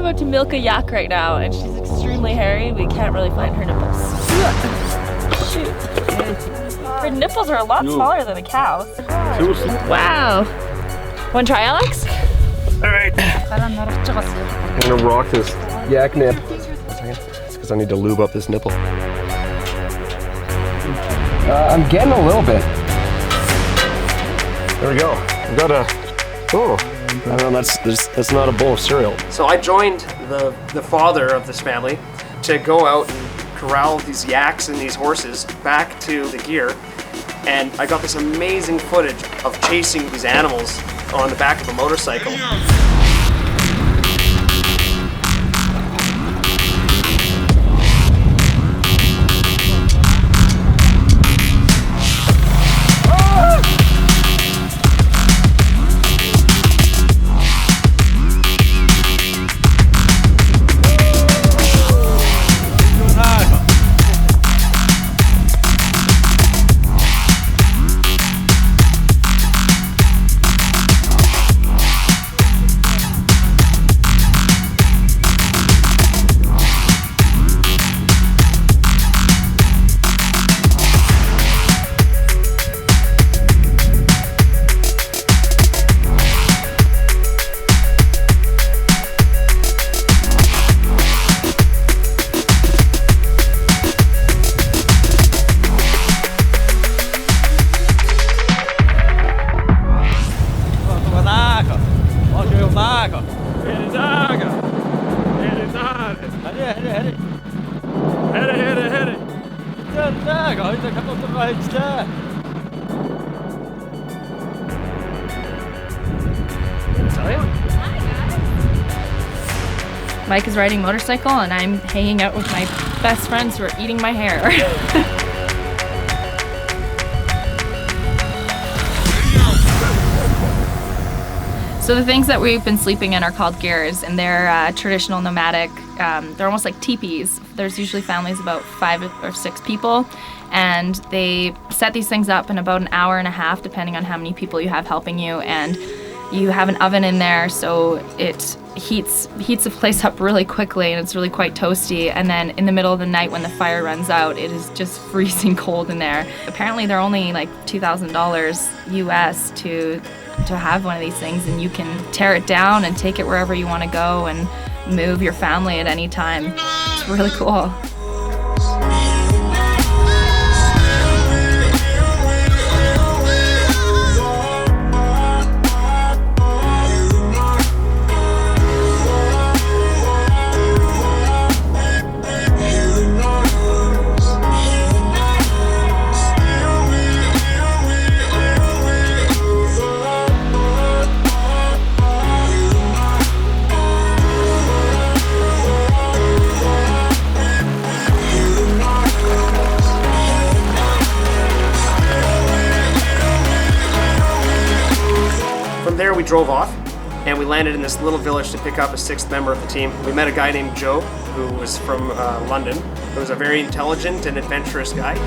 about to milk a yak right now, and she's extremely hairy. We can't really find her nipples. Shoot. Her nipples are a lot smaller than a cow's. Wow. Wanna try, Alex? Alright. I'm gonna rock this yak nip. It's because I need to lube up this nipple. I'm getting a little bit. There we go. I've got a, oh, I don't know, that's not a bowl of cereal. So I joined the father of this family to go out and corral these yaks and these horses back to the gear. And I got this amazing footage of chasing these animals on the back of a motorcycle. Mike is riding a motorcycle and I'm hanging out with my best friends who are eating my hair. So the things that we've been sleeping in are called gears, and they're traditional nomadic. They're almost like teepees. There's usually families about 5 or 6 people, and they set these things up in about an hour and a half, depending on how many people you have helping you. And you have an oven in there, so it heats the place up really quickly, and it's really quite toasty. And then in the middle of the night when the fire runs out, it is just freezing cold in there. Apparently they're only like $2,000 US to have one of these things, and you can tear it down and take it wherever you want to go and move your family at any time. It's really cool. From there we drove off and we landed in this little village to pick up a 6th member of the team. We met a guy named Joe who was from London. He was a very intelligent and adventurous guy.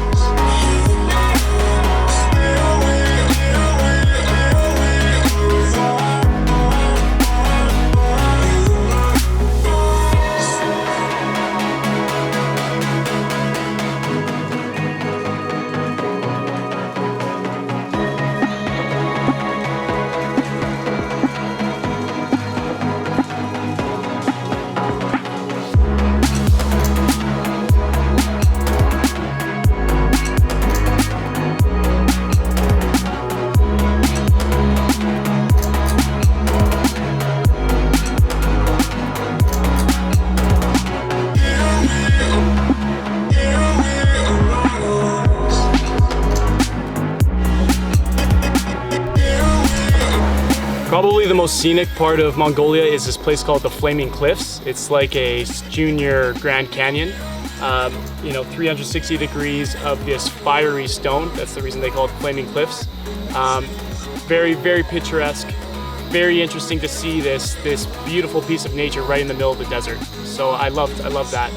Probably the most scenic part of Mongolia is this place called the Flaming Cliffs. It's like a junior Grand Canyon. 360 degrees of this fiery stone. That's the reason they call it Flaming Cliffs. Very, very picturesque. Very interesting to see this beautiful piece of nature right in the middle of the desert. So I love that.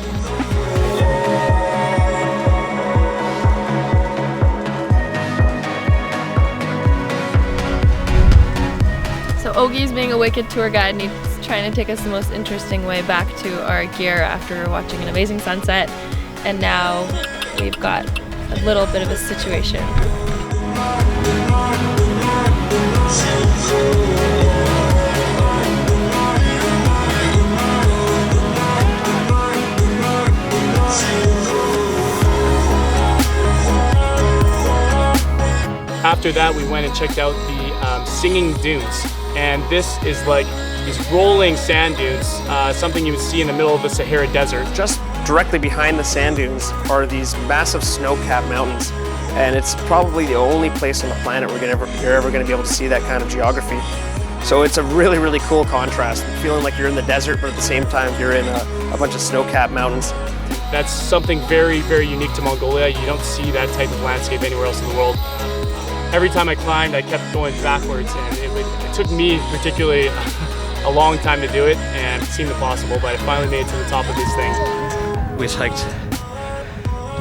So Ogie's being a wicked tour guide, and trying to take us the most interesting way back to our gear after watching an amazing sunset. And now we've got a little bit of a situation. After that, we went and checked out the Singing Dunes, and this is like these rolling sand dunes, something you would see in the middle of the Sahara Desert. Just directly behind the sand dunes are these massive snow-capped mountains, and it's probably the only place on the planet where you're ever going to be able to see that kind of geography. So it's a really, really cool contrast, feeling like you're in the desert, but at the same time you're in a bunch of snow-capped mountains. That's something very, very unique to Mongolia. You don't see that type of landscape anywhere else in the world. Every time I climbed, I kept going backwards, and it took me particularly a long time to do it, and it seemed impossible, but I finally made it to the top of these things. We just hiked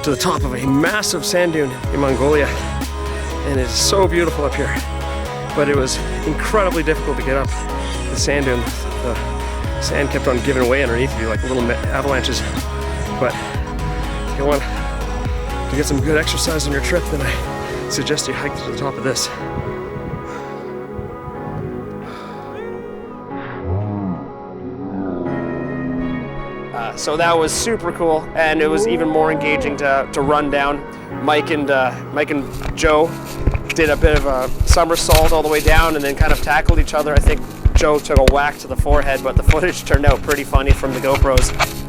to the top of a massive sand dune in Mongolia, and it's so beautiful up here. But it was incredibly difficult to get up the sand dune. The sand kept on giving way underneath you, like little avalanches. But if you want to get some good exercise on your trip, then I suggest you hike to the top of this. So that was super cool, and it was even more engaging to run down. Mike and Joe did a bit of a somersault all the way down and then kind of tackled each other. I think Joe took a whack to the forehead, but the footage turned out pretty funny from the GoPros.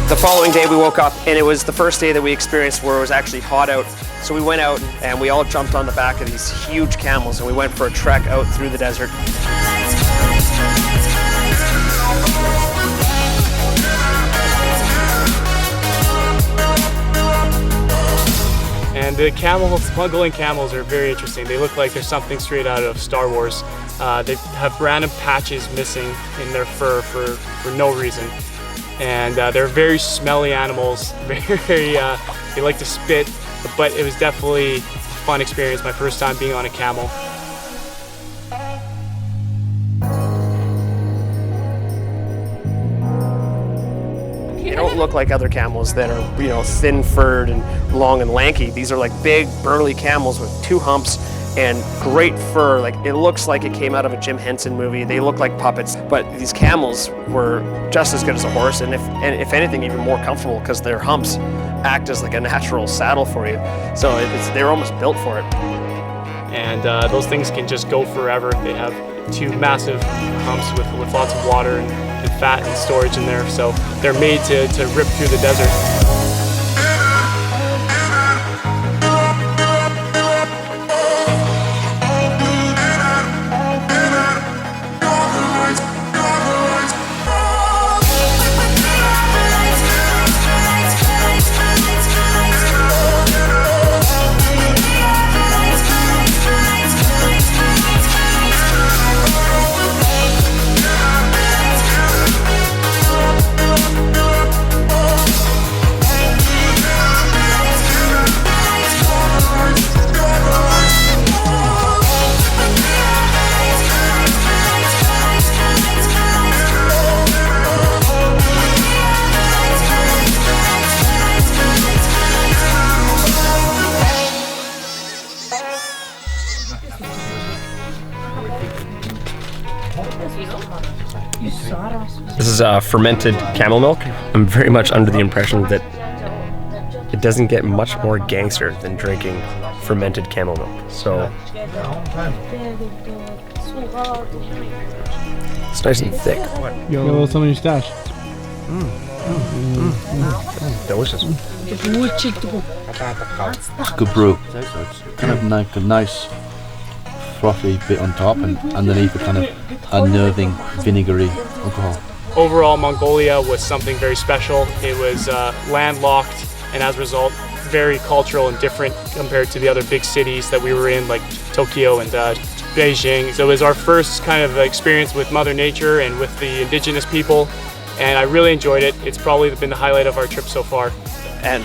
The following day we woke up and it was the first day that we experienced where it was actually hot out. So we went out and we all jumped on the back of these huge camels and we went for a trek out through the desert. And the Mongolian camels are very interesting. They look like they're something straight out of Star Wars. They have random patches missing in their fur for no reason. And they're very smelly animals, they like to spit, but it was definitely a fun experience, my first time being on a camel. They don't look like other camels that are, you know, thin-furred and long and lanky. These are like big, burly camels with two humps and great fur. Like, it looks like it came out of a Jim Henson movie. They look like puppets, but these camels were just as good as a horse, and if anything, even more comfortable because their humps act as like a natural saddle for you. So they're almost built for it. And those things can just go forever. They have two massive humps with lots of water and fat and storage in there, so they're made to rip through the desert. This is fermented camel milk. I'm very much under the impression that it doesn't get much more gangster than drinking fermented camel milk. So it's nice and thick. You got a little some in your stash. Delicious. It's good brew. It's kind of like a nice frothy bit on top, and underneath a kind of unnerving vinegary alcohol. Overall, Mongolia was something very special. It was landlocked, and as a result, very cultural and different compared to the other big cities that we were in, like Tokyo and Beijing. So it was our first kind of experience with Mother Nature and with the indigenous people, and I really enjoyed it. It's probably been the highlight of our trip so far. And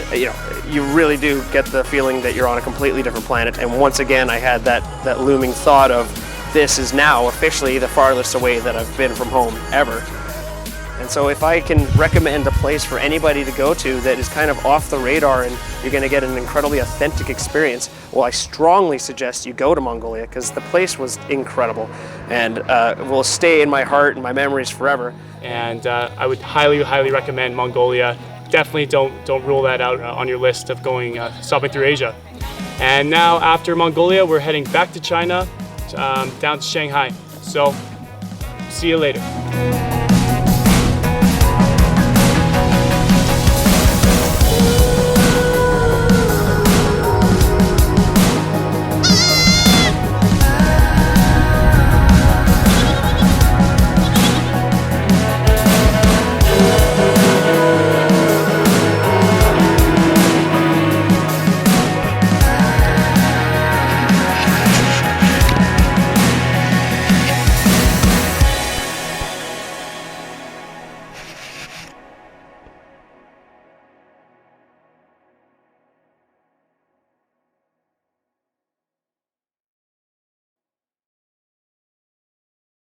you really do get the feeling that you're on a completely different planet. And once again, I had that looming thought of this is now officially the farthest away that I've been from home ever. And so if I can recommend a place for anybody to go to that is kind of off the radar and you're going to get an incredibly authentic experience, well, I strongly suggest you go to Mongolia, because the place was incredible and will stay in my heart and my memories forever. And I would highly, highly recommend Mongolia. Definitely don't rule that out on your list of going stopping through Asia. And now after Mongolia, we're heading back to China, down to Shanghai. So see you later.